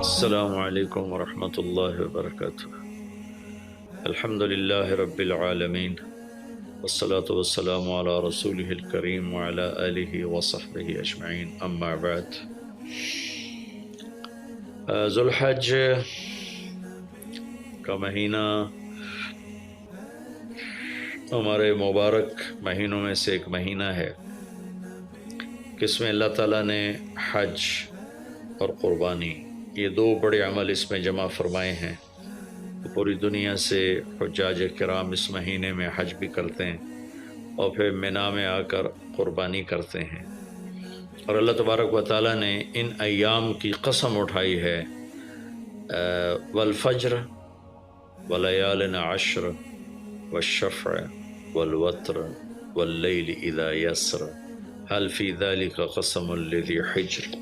السلام علیکم ورحمۃ اللہ وبرکاتہ۔ الحمد للہ رب العالمین والصلاة والسلام علی رسولہ الکریم وعلی آلہ وصحبہ اجمعین، اما بعد۔ ذو الحج کا مہینہ ہمارے مبارک مہینوں میں سے ایک مہینہ ہے کہ اس میں اللہ تعالیٰ نے حج اور قربانی، یہ دو بڑے عمل اس میں جمع فرمائے ہیں۔ پوری دنیا سے حجاج کرام اس مہینے میں حج بھی کرتے ہیں اور پھر مینا میں آ کر قربانی کرتے ہیں، اور اللہ تبارک و تعالیٰ نے ان ایام کی قسم اٹھائی ہے، والفجر ولیال عشر والشفع والوتر واللیل اذا یسر هل فی ذلک قسم لذی حجر۔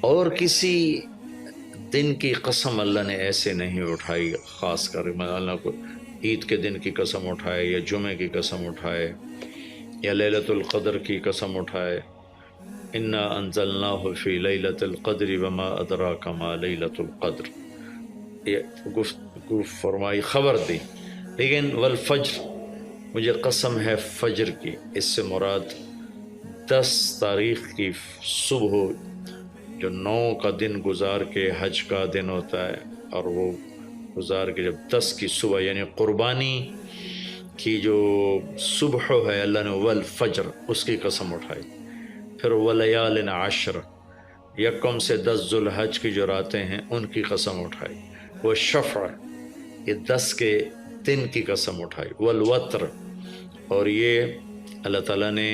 اور کسی دن کی قسم اللہ نے ایسے نہیں اٹھائی، خاص کر اللہ کو عید کے دن کی قسم اٹھائے، یا جمعے کی قسم اٹھائے، یا لیلۃ القدر کی قسم اٹھائے، انا انزلناہ فی لیلۃ القدر وما ادراک ما لیلۃ القدر، یہ گفت فرمائی، خبر دی۔ لیکن والفجر، مجھے قسم ہے فجر کی، اس سے مراد 10 تاریخ کی صبح، جو 9 کا دن گزار کے حج کا دن ہوتا ہے، اور وہ گزار کے جب 10 کی صبح یعنی قربانی کی جو صبح ہے، اللہ نے والفجر اس کی قسم اٹھائی۔ پھر ولیال عشر، یکم سے 10 ذو الحج کی جو راتیں ہیں ان کی قسم اٹھائی۔ والشفع، یہ 10 کے دن کی قسم اٹھائی۔ والوتر، اور یہ اللہ تعالیٰ نے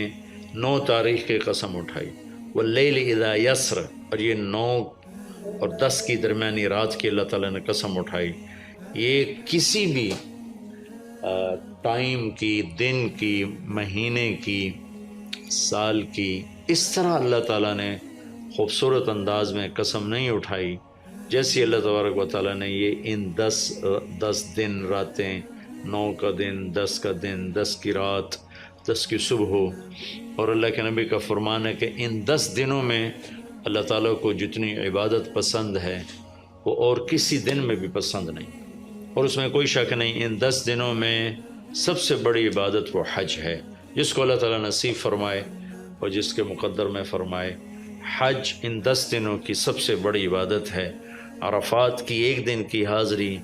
9 تاریخ کی قسم اٹھائی۔ واللیل اذا یسر، اور یہ 9 اور 10 کی درمیانی رات کی اللہ تعالیٰ نے قسم اٹھائی۔ یہ کسی بھی ٹائم کی، دن کی، مہینے کی، سال کی، اس طرح اللہ تعالیٰ نے خوبصورت انداز میں قسم نہیں اٹھائی جیسی اللہ تبارک و تعالیٰ نے یہ ان 10 دن راتیں، 9 کا دن، 10 کا دن، 10 کی رات، 10 کی صبح، اور اللہ کے نبی کا فرمان ہے کہ ان 10 دنوں میں اللہ تعالیٰ کو جتنی عبادت پسند ہے وہ اور کسی دن میں بھی پسند نہیں، اور اس میں کوئی شک نہیں، ان 10 دنوں میں سب سے بڑی عبادت وہ حج ہے، جس کو اللہ تعالیٰ نصیب فرمائے اور جس کے مقدر میں فرمائے۔ حج ان 10 دنوں کی سب سے بڑی عبادت ہے۔ عرفات کی ایک دن کی حاضری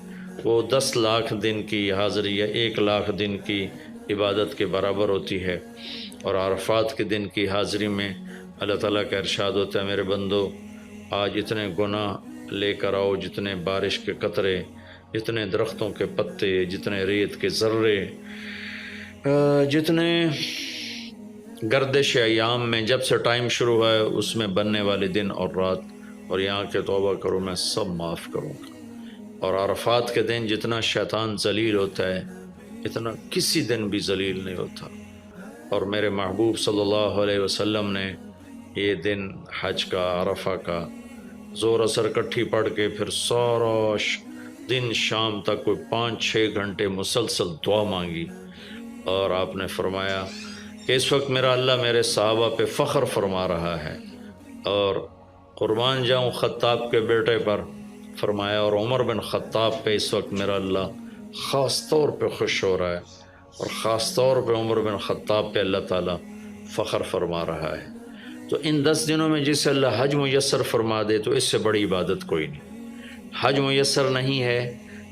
وہ 10 لاکھ دن کی حاضری یا 1 لاکھ دن کی عبادت کے برابر ہوتی ہے، اور عرفات کے دن کی حاضری میں اللہ تعالیٰ کا ارشاد ہوتا ہے، میرے بندو آج اتنے گناہ لے کر آؤ، جتنے بارش کے قطرے، جتنے درختوں کے پتے، جتنے ریت کے ذرے، جتنے گردش ایام میں جب سے ٹائم شروع ہوا ہے اس میں بننے والے دن اور رات، اور یہاں کے توبہ کرو، میں سب معاف کروں گا۔ اور عرفات کے دن جتنا شیطان ذلیل ہوتا ہے اتنا کسی دن بھی ذلیل نہیں ہوتا، اور میرے محبوب صلی اللہ علیہ وسلم نے یہ دن حج کا، عرفہ کا، زور اثر کٹھی پڑھ کے پھر سارا دن شام تک کوئی 5-6 گھنٹے مسلسل دعا مانگی، اور آپ نے فرمایا کہ اس وقت میرا اللہ میرے صحابہ پہ فخر فرما رہا ہے، اور قربان جاؤں خطاب کے بیٹے پر، فرمایا، اور عمر بن خطاب پہ اس وقت میرا اللہ خاص طور پہ خوش ہو رہا ہے، اور خاص طور پہ عمر بن خطاب پہ اللہ تعالیٰ فخر فرما رہا ہے۔ تو ان 10 دنوں میں جسے اللہ حج میسر فرما دے تو اس سے بڑی عبادت کوئی نہیں۔ حج میسر نہیں ہے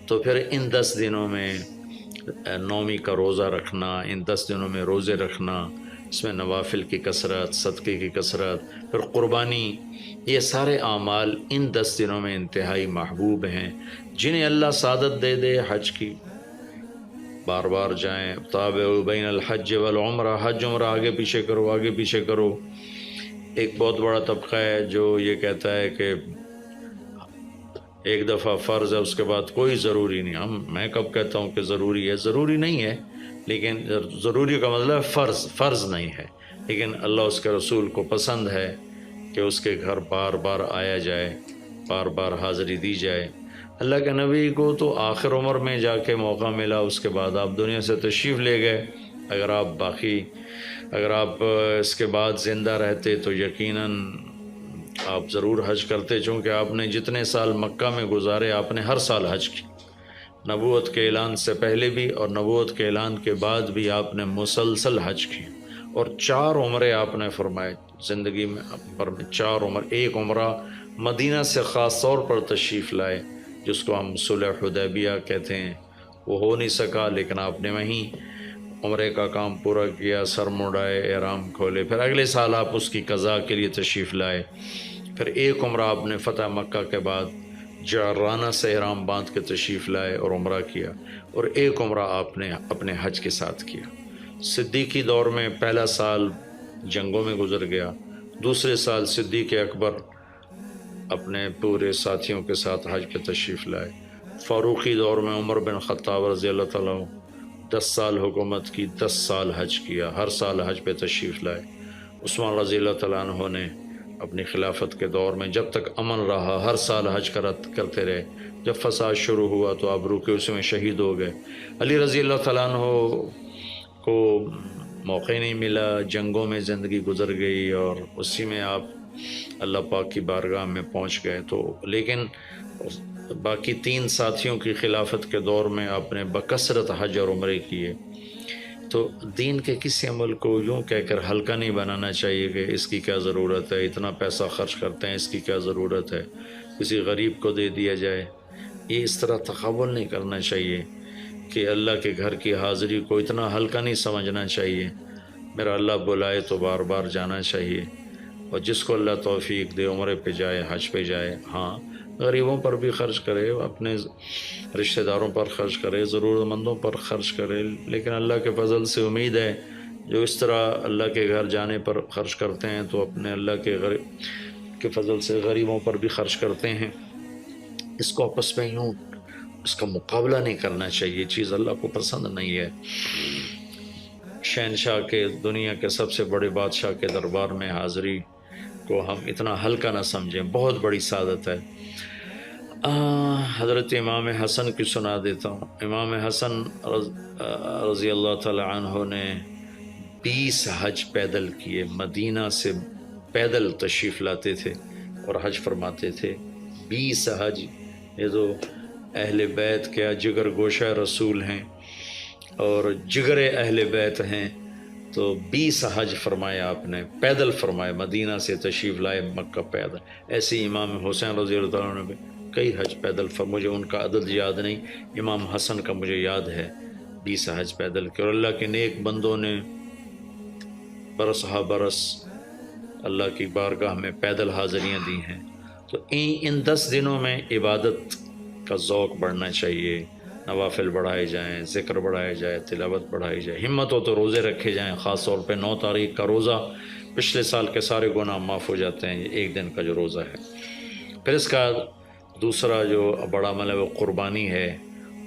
تو پھر ان 10 دنوں میں نومی کا روزہ رکھنا، ان 10 دنوں میں روزے رکھنا، اس میں نوافل کی کثرت، صدقے کی کثرت، پھر قربانی، یہ سارے اعمال ان 10 دنوں میں انتہائی محبوب ہیں۔ جنہیں اللہ سعادت دے دے حج کی، بار بار جائیں، تابعوا بین الحج والعمرہ، حج عمرہ آگے پیچھے کرو، آگے پیچھے کرو۔ ایک بہت بڑا طبقہ ہے جو یہ کہتا ہے کہ ایک دفعہ فرض ہے اس کے بعد کوئی ضروری نہیں۔ میں کب کہتا ہوں کہ ضروری ہے؟ ضروری نہیں ہے، لیکن ضروری کا مطلب فرض نہیں ہے، لیکن اللہ اس کے رسول کو پسند ہے کہ اس کے گھر بار بار آیا جائے، بار بار حاضری دی جائے۔ اللہ کے نبی کو تو آخر عمر میں جا کے موقع ملا، اس کے بعد آپ دنیا سے تشریف لے گئے۔ اگر آپ اس کے بعد زندہ رہتے تو یقیناً آپ ضرور حج کرتے، چونکہ آپ نے جتنے سال مکہ میں گزارے آپ نے ہر سال حج کی، نبوت کے اعلان سے پہلے بھی اور نبوت کے اعلان کے بعد بھی آپ نے مسلسل حج کی، اور 4 عمرے آپ نے فرمائے زندگی میں پر میں 4 عمر، ایک عمرہ مدینہ سے خاص طور پر تشریف لائے جس کو ہم صلح حدیبیہ کہتے ہیں، وہ ہو نہیں سکا لیکن آپ نے وہیں عمرے کا کام پورا کیا، سر مڑائے، احرام کھولے، پھر اگلے سال آپ اس کی قضاء کے لیے تشریف لائے، پھر ایک عمرہ آپ نے فتح مکہ کے بعد جعرانہ سے احرام باندھ کے تشریف لائے اور عمرہ کیا، اور ایک عمرہ آپ نے اپنے حج کے ساتھ کیا۔ صدیقی دور میں پہلا سال جنگوں میں گزر گیا، دوسرے سال صدیق اکبر اپنے پورے ساتھیوں کے ساتھ حج پہ تشریف لائے، فاروقی دور میں عمر بن خطاب رضی اللہ تعالیٰ 10 سال حکومت کی، 10 سال حج کیا، ہر سال حج پہ تشریف لائے۔ عثمان رضی اللہ تعالیٰ عنہ نے اپنی خلافت کے دور میں جب تک امن رہا ہر سال حج کرتے رہے، جب فساد شروع ہوا تو آپ رکے، اس میں شہید ہو گئے۔ علی رضی اللہ تعالیٰ عنہ کو موقع نہیں ملا، جنگوں میں زندگی گزر گئی اور اسی میں آپ اللہ پاک کی بارگاہ میں پہنچ گئے، تو لیکن باقی 3 ساتھیوں کی خلافت کے دور میں آپ نے بکثرت حج اور عمرے کیے۔ تو دین کے کسی عمل کو یوں کہہ کر ہلکا نہیں بنانا چاہیے کہ اس کی کیا ضرورت ہے، اتنا پیسہ خرچ کرتے ہیں، اس کی کیا ضرورت ہے، کسی غریب کو دے دیا جائے، یہ اس طرح تقابل نہیں کرنا چاہیے کہ اللہ کے گھر کی حاضری کو اتنا ہلکا نہیں سمجھنا چاہیے۔ میرا اللہ بلائے تو بار بار جانا چاہیے، اور جس کو اللہ توفیق دے عمرے پہ جائے، حج پہ جائے، ہاں غریبوں پر بھی خرچ کرے، اپنے رشتہ داروں پر خرچ کرے، ضرورت مندوں پر خرچ کرے، لیکن اللہ کے فضل سے امید ہے جو اس طرح اللہ کے گھر جانے پر خرچ کرتے ہیں تو اپنے اللہ کے فضل سے غریبوں پر بھی خرچ کرتے ہیں۔ اس کو آپس میں یوں اس کا مقابلہ نہیں کرنا چاہیے، چیز اللہ کو پسند نہیں ہے۔ شہنشاہ کے، دنیا کے سب سے بڑے بادشاہ کے دربار میں حاضری کو ہم اتنا ہلکا نہ سمجھیں، بہت بڑی سعادت ہے۔ حضرت امام حسن کی سنا دیتا ہوں۔ امام حسن رضی اللہ تعالی عنہ نے 20 حج پیدل کیے، مدینہ سے پیدل تشریف لاتے تھے اور حج فرماتے تھے۔ 20 حج، یہ تو اہل بیت کیا جگر گوشہ رسول ہیں اور جگر اہل بیت ہیں، تو 20 حج فرمایا آپ نے، پیدل فرمایا، مدینہ سے تشریف لائے مکہ پیدل۔ ایسے امام حسین رضی اللہ عنہ نے بھی کئی حج پیدل مجھے ان کا عدد یاد نہیں، امام حسن کا مجھے یاد ہے 20 حج پیدل کے، اور اللہ کے نیک بندوں نے برس ہا برس اللہ کی بارگاہ میں پیدل حاضریاں دی ہیں۔ تو ان 10 دنوں میں عبادت کا ذوق بڑھنا چاہیے، نوافل بڑھائے جائیں، ذکر بڑھائے جائے، تلاوت بڑھائی جائے، ہمت ہو تو روزے رکھے جائیں، خاص طور پہ 9 تاریخ کا روزہ پچھلے سال کے سارے گناہ معاف ہو جاتے ہیں، ایک دن کا جو روزہ ہے۔ پھر اس کا دوسرا جو بڑا عمل ہے وہ قربانی ہے،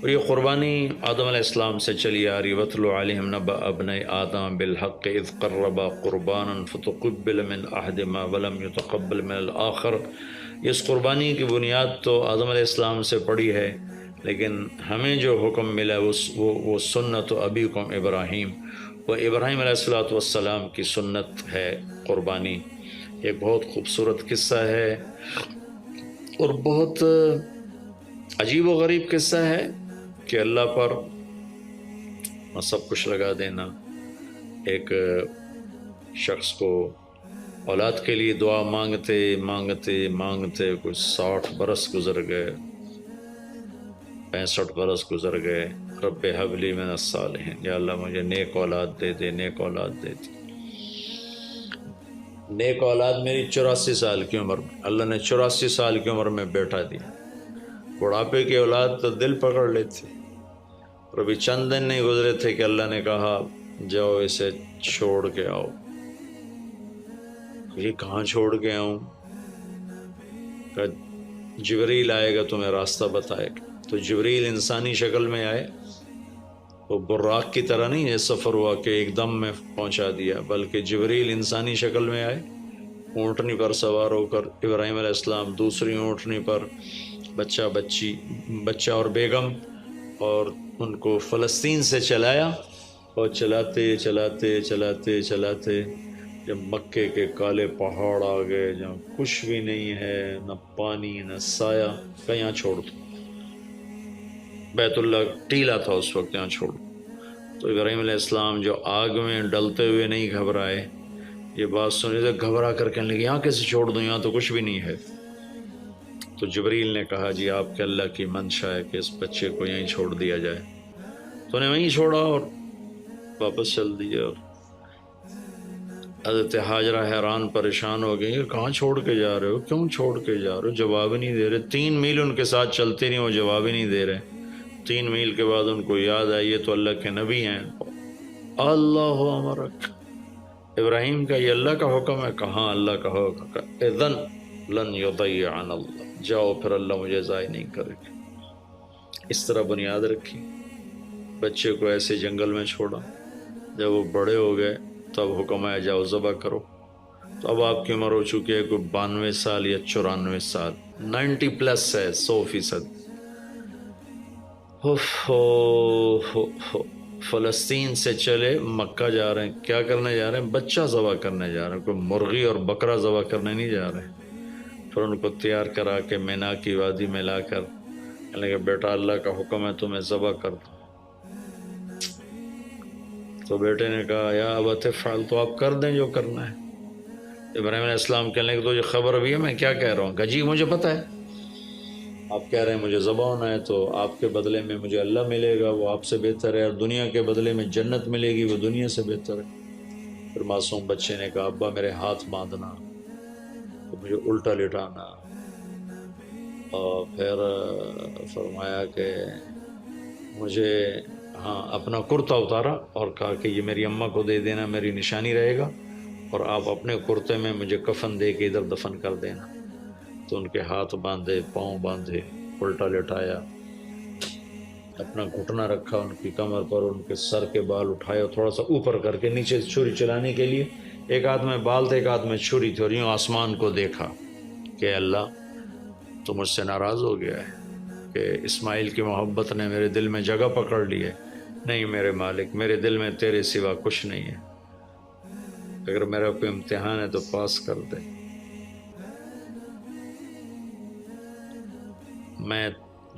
اور یہ قربانی آدم علیہ السلام سے چلی آ رہی۔ وَاتْلُ عَلَيْهِمْ نَبَأَ ابْنَيْ آدَمَ بِالْحَقِّ إِذْ قَرَّبَا قُرْبَانًا فَتُقُبِّلَ مِنْ أَحَدِهِمَا وَلَمْ يُتَقَبَّلْ مِنَ الْآخَرِ۔ اس قربانی کی بنیاد تو آدم علیہ السلام سے پڑی ہے، لیکن ہمیں جو حکم ملا وہ سنت ابیکم ابراہیم، وہ ابراہیم علیہ السلام کی سنت ہے قربانی۔ ایک بہت خوبصورت قصہ ہے اور بہت عجیب و غریب قصہ ہے کہ اللہ پر سب کچھ لگا دینا۔ ایک شخص کو اولاد کے لیے دعا مانگتے مانگتے مانگتے کچھ 60 برس گزر گئے، 65 برس گزر گئے۔ رب ہب لی من الصالحین، یا اللہ مجھے نیک اولاد دے دے، نیک اولاد دے دے۔ نیک اولاد میری 84 سال کی عمر میں، اللہ نے 84 سال کی عمر میں بیٹا دیا۔ بڑھاپے کی اولاد تو دل پکڑ لیتی، اور ابھی چند دن نہیں گزرے تھے کہ اللہ نے کہا جاؤ اسے چھوڑ کے آؤ۔ یہ کہاں چھوڑ کے آؤں؟ کہ جبریل آئے گا تمہیں راستہ بتائے گا۔ تو جبریل انسانی شکل میں آئے، وہ براق کی طرح نہیں ہے سفر ہوا کہ ایک دم میں پہنچا دیا، بلکہ جبریل انسانی شکل میں آئے، اونٹنی پر سوار ہو کر، ابراہیم علیہ السلام دوسری اونٹنی پر، بچہ اور بیگم، اور ان کو فلسطین سے چلایا، اور چلاتے چلاتے چلاتے چلاتے جب مکے کے کالے پہاڑ آ گئے جہاں کچھ بھی نہیں ہے، نہ پانی نہ سایہ، کہ یہاں چھوڑ دو، بیت اللہ ٹیلا تھا اس وقت، یہاں چھوڑ دو۔ تو ابراہیم علیہ السلام جو آگ میں ڈلتے ہوئے نہیں گھبرائے، یہ بات سنی تو گھبرا کر کہنے لگے یہاں کیسے چھوڑ دوں، یہاں تو کچھ بھی نہیں ہے۔ تو جبریل نے کہا جی آپ کے اللہ کی منشا ہے کہ اس بچے کو یہیں چھوڑ دیا جائے، تو نے وہیں چھوڑا اور واپس چل دیا۔ اور حضرت ہاجرہ حیران پریشان ہو گئی کہ کہاں چھوڑ کے جا رہے ہو، کیوں چھوڑ کے جا رہے ہو، جواب ہی نہیں دے رہے۔ 3 میل ان کے ساتھ چلتے نہیں، وہ جواب ہی نہیں دے رہے۔ 3 میل کے بعد ان کو یاد آئی یہ تو اللہ کے نبی ہیں۔ اللہ امرک، ابراہیم کا یہ اللہ کا حکم ہے؟ کہاں اللہ کا حکم ہے؟ اذن لن یضیعنا اللہ، جاؤ پھر اللہ مجھے ضائع نہیں کرے گا۔ اس طرح بنیاد رکھی، بچے کو ایسے جنگل میں چھوڑا۔ جب وہ بڑے ہو گئے تب حکم آیا جاؤ ذبح کرو۔ تو اب آپ کی عمر ہو چکی ہے کوئی 92 سال یا 94 سال، 90 پلس ہے، 100%۔ فلسطین سے چلے مکہ جا رہے ہیں، کیا کرنے جا رہے ہیں؟ بچہ ذبح کرنے جا رہے ہیں، کوئی مرغی اور بکرا ذبح کرنے نہیں جا رہے ہیں۔ پھر ان کو تیار کرا کے مینا کی وادی میں لا کر کہنے لگے بیٹا اللہ کا حکم ہے تمہیں ذبح کر دو۔ تو بیٹے نے کہا یا ابت افعل، تو آپ کر دیں جو کرنا ہے۔ ابراہیم علیہ السلام کہنے لگے تو یہ خبر بھی ہے میں کیا کہہ رہا ہوں؟ کہ جی مجھے پتہ ہے، آپ کہہ رہے ہیں مجھے ذبح ہونا ہے، تو آپ کے بدلے میں مجھے اللہ ملے گا، وہ آپ سے بہتر ہے، اور دنیا کے بدلے میں جنت ملے گی، وہ دنیا سے بہتر ہے۔ پھر معصوم بچے نے کہا ابا میرے ہاتھ باندھنا، تو مجھے الٹا لٹانا، اور پھر فرمایا کہ مجھے اپنا کرتا اتارا اور کہا کہ یہ میری اماں کو دے دینا، میری نشانی رہے گا، اور آپ اپنے کرتے میں مجھے کفن دے کے ادھر دفن کر دینا۔ تو ان کے ہاتھ باندھے، پاؤں باندھے، الٹا لٹایا، اپنا گھٹنا رکھا ان کی کمر پر، ان کے سر کے بال اٹھایا تھوڑا سا اوپر کر کے نیچے چھری چلانے کے لیے، ایک ہاتھ میں بال تھے ایک ہاتھ میں چھری تھی، اور یوں آسمان کو دیکھا کہ اللہ تو مجھ سے ناراض ہو گیا ہے کہ اسماعیل کی محبت نے میرے دل میں جگہ پکڑ لی ہے۔ نہیں میرے مالک، میرے دل میں تیرے سوا کچھ نہیں ہے، اگر میرا کوئی امتحان ہے تو پاس کر دے،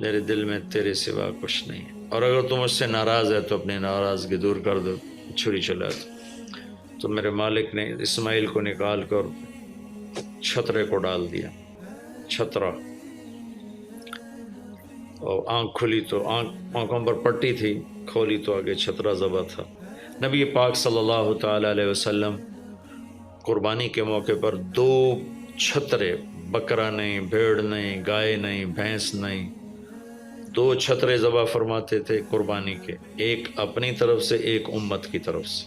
میرے دل میں تیرے سوا کچھ نہیں ہے، اور اگر تم مجھ سے ناراض ہے تو اپنی ناراضگی دور کر دو، چھری چلا دو۔ تو میرے مالک نے اسماعیل کو نکال کر چھترے کو ڈال دیا، چھترا، اور آنکھ کھلی تو آنکھوں پر پٹی تھی، کھولی تو آگے چھترا ذبح تھا۔ نبی پاک صلی اللہ تعالیٰ علیہ وسلم قربانی کے موقع پر 2 چھترے، بکرا نہیں، بھیڑ نہیں، گائے نہیں، بھینس نہیں، 2 چھترے ذبح فرماتے تھے قربانی کے، ایک اپنی طرف سے ایک امت کی طرف سے۔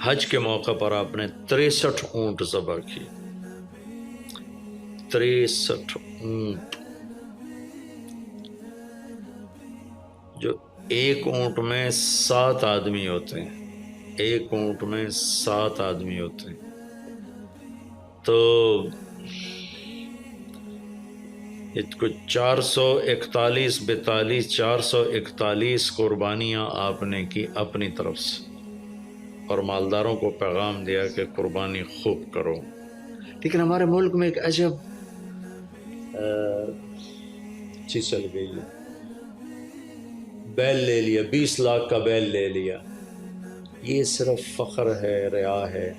حج کے موقع پر آپ نے 63 اونٹ ذبح کیے، 63 اونٹ، جو ایک اونٹ میں 7 آدمی ہوتے ہیں، ایک اونٹ میں 7 آدمی ہوتے ہیں۔ تو کچھ 441 قربانیاں آپ نے کی اپنی طرف سے، اور مالداروں کو پیغام دیا کہ قربانی خوب کرو۔ لیکن ہمارے ملک میں ایک عجب چیز چل گئی ہے، بیل لے لیا، 20 لاکھ کا بیل لے لیا۔ یہ صرف فخر ہے، ریا ہے،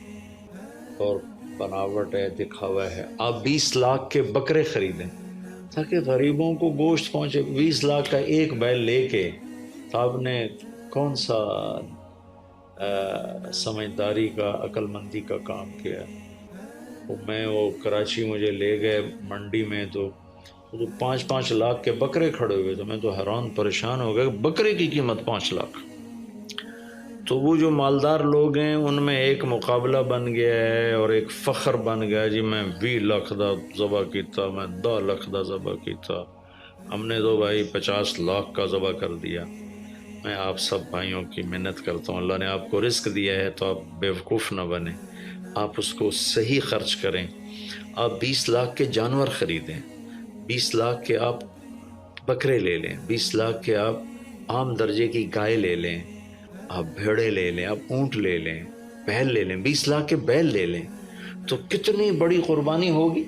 اور بناوٹ ہے، دکھاوا ہے۔ آپ 20 لاکھ کے بکرے خریدیں تاکہ غریبوں کو گوشت پہنچے۔ 20 لاکھ کا ایک بیل لے کے آپ نے کون سا سمجھداری کا، عقل مندی کا کام کیا؟ وہ کراچی مجھے لے گئے منڈی میں، تو 5-5 لاکھ کے بکرے کھڑے ہوئے، تو میں تو حیران پریشان ہو گیا، بکرے کی قیمت 5 لاکھ۔ تو وہ جو مالدار لوگ ہیں ان میں ایک مقابلہ بن گیا ہے اور ایک فخر بن گیا، جی میں 20 لاکھ دا ذبح کیتا، میں 10 لاکھ دا ذبح کیتا، ہم نے تو بھائی 50 لاکھ کا ذبح کر دیا۔ میں آپ سب بھائیوں کی منت کرتا ہوں، اللہ نے آپ کو رزق دیا ہے تو آپ بیوقوف نہ بنیں، آپ اس کو صحیح خرچ کریں۔ آپ 20 لاکھ کے جانور خریدیں، 20 لاکھ کے آپ بکرے لے لیں، 20 لاکھ کے آپ عام درجے کی گائے لے لیں، آپ بھیڑے لے لیں، آپ اونٹ لے لیں، بیل لے لیں، 20 لاکھ کے بیل لے لیں تو کتنی بڑی قربانی ہوگی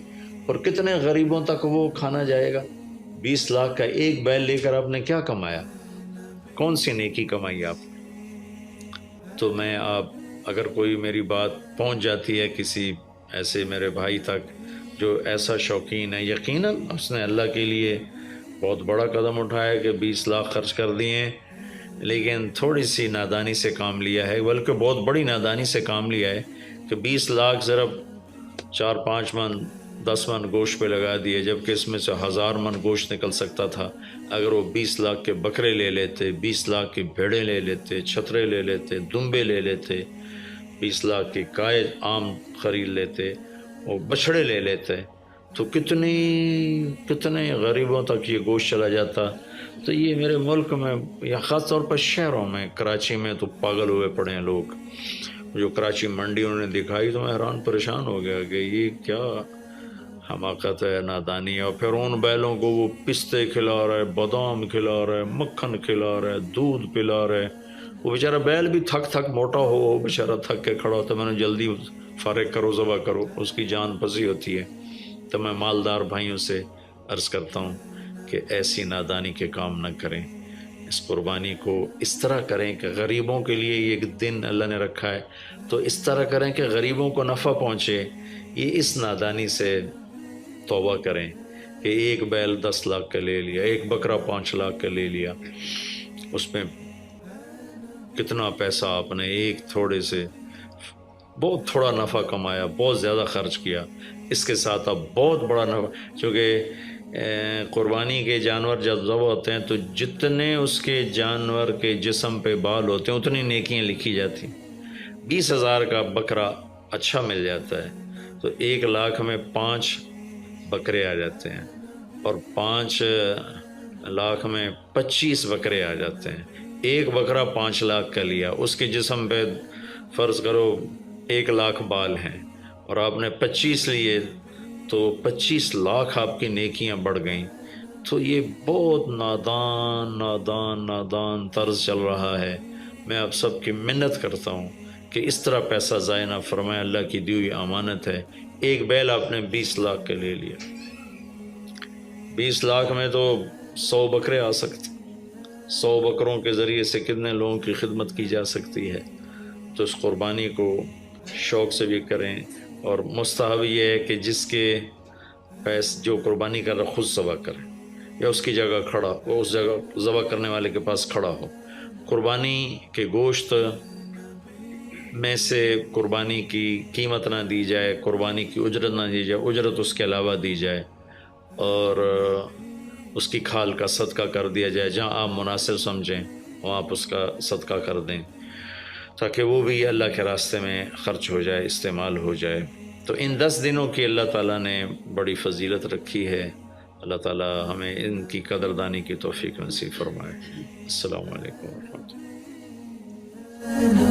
اور کتنے غریبوں تک وہ کھانا جائے گا۔ 20 لاکھ کا ایک بیل لے کر آپ نے کیا کمایا؟ کون سی نیکی کمائی آپ؟ تو میں آپ اگر کوئی میری بات پہنچ جاتی ہے کسی ایسے میرے بھائی تک جو ایسا شوقین ہے، یقیناً اس نے اللہ کے لیے بہت بڑا قدم اٹھایا کہ 20 لاکھ خرچ کر دیے ہیں، لیکن تھوڑی سی نادانی سے کام لیا ہے، بلکہ بہت بڑی نادانی سے کام لیا ہے کہ 20 لاکھ صرف 4-5 من 10 من گوشت پہ لگا دیے، جبکہ اس میں سے 1000 من گوشت نکل سکتا تھا اگر وہ 20 لاکھ کے بکرے لے لیتے، 20 لاکھ کی بھیڑیں لے لیتے، چھترے لے لیتے، دمبے لے لیتے، 20 لاکھ کی گائے عام خرید لیتے، وہ بچھڑے لے لیتے، تو کتنے غریبوں تک یہ گوشت چلا جاتا۔ تو یہ میرے ملک میں یا خاص طور پر شہروں میں، کراچی میں تو پاگل ہوئے پڑے ہیں لوگ۔ جو کراچی منڈی انہوں نے دکھائی تو میں حیران پریشان ہو گیا کہ یہ کیا حماقت ہے، نادانی ہے۔ اور پھر ان بیلوں کو وہ پستے کھلا رہا ہے، بادام کھلا رہا ہے، مکھن کھلا رہا ہے، دودھ پلا رہا ہے۔ وہ بیچارہ بیل بھی تھک موٹا ہو، وہ بیچارہ تھک کے کھڑا ہوتا ہے، میں نے جلدی فارغ کرو، ذبح کرو، اس کی جان پسی ہوتی ہے۔ تو میں مالدار بھائیوں سے عرض کرتا ہوں کہ ایسی نادانی کے کام نہ کریں، اس قربانی کو اس طرح کریں کہ غریبوں کے لیے یہ ایک دن اللہ نے رکھا ہے تو اس طرح کریں کہ غریبوں کو نفع پہنچے۔ یہ اس نادانی سے توبہ کریں کہ ایک بیل 10 لاکھ کا لے لیا، ایک بکرا 5 لاکھ کا لے لیا، اس میں کتنا پیسہ آپ نے ایک تھوڑے سے بہت تھوڑا نفع کمایا، بہت زیادہ خرچ کیا، اس کے ساتھ اب بہت بڑا نفع، چونکہ قربانی کے جانور جب ذبح ہوتے ہیں تو جتنے اس کے جانور کے جسم پہ بال ہوتے ہیں اتنی نیکیاں لکھی جاتی ہیں۔ 20,000 کا بکرا اچھا مل جاتا ہے تو 1 لاکھ میں 5 بکرے آ جاتے ہیں، اور 5 لاکھ میں 25 بکرے آ جاتے ہیں۔ ایک بکرا 5 لاکھ کا لیا، اس کے جسم پہ فرض کرو 1 لاکھ بال ہیں اور آپ نے 25 لیے تو 25 لاکھ آپ کی نیکیاں بڑھ گئیں۔ تو یہ بہت نادان طرز چل رہا ہے۔ میں آپ سب کی منت کرتا ہوں کہ اس طرح پیسہ ضائع نہ فرمائیں، اللہ کی دی ہوئی امانت ہے۔ ایک بیل آپ نے 20 لاکھ کا لے لیا، 20 لاکھ میں تو 100 بکرے آ سکتے، 100 بکروں کے ذریعے سے کتنے لوگوں کی خدمت کی جا سکتی ہے۔ تو اس قربانی کو شوق سے بھی کریں، اور مستحب یہ ہے کہ جس کے جو قربانی کر رہا خود ذبح کرے یا اس کی جگہ کھڑا، وہ اس جگہ ذبح کرنے والے کے پاس کھڑا ہو۔ قربانی کے گوشت میں سے قربانی کی قیمت نہ دی جائے، قربانی کی اجرت نہ دی جائے، اجرت اس کے علاوہ دی جائے، اور اس کی کھال کا صدقہ کر دیا جائے۔ جہاں آپ مناسب سمجھیں وہاں آپ اس کا صدقہ کر دیں تاکہ وہ بھی اللہ کے راستے میں خرچ ہو جائے، استعمال ہو جائے۔ تو ان 10 دنوں کی اللہ تعالیٰ نے بڑی فضیلت رکھی ہے۔ اللہ تعالیٰ ہمیں ان کی قدردانی کی توفیق نصیب فرمائے۔ السلام علیکم ورحمۃ اللہ۔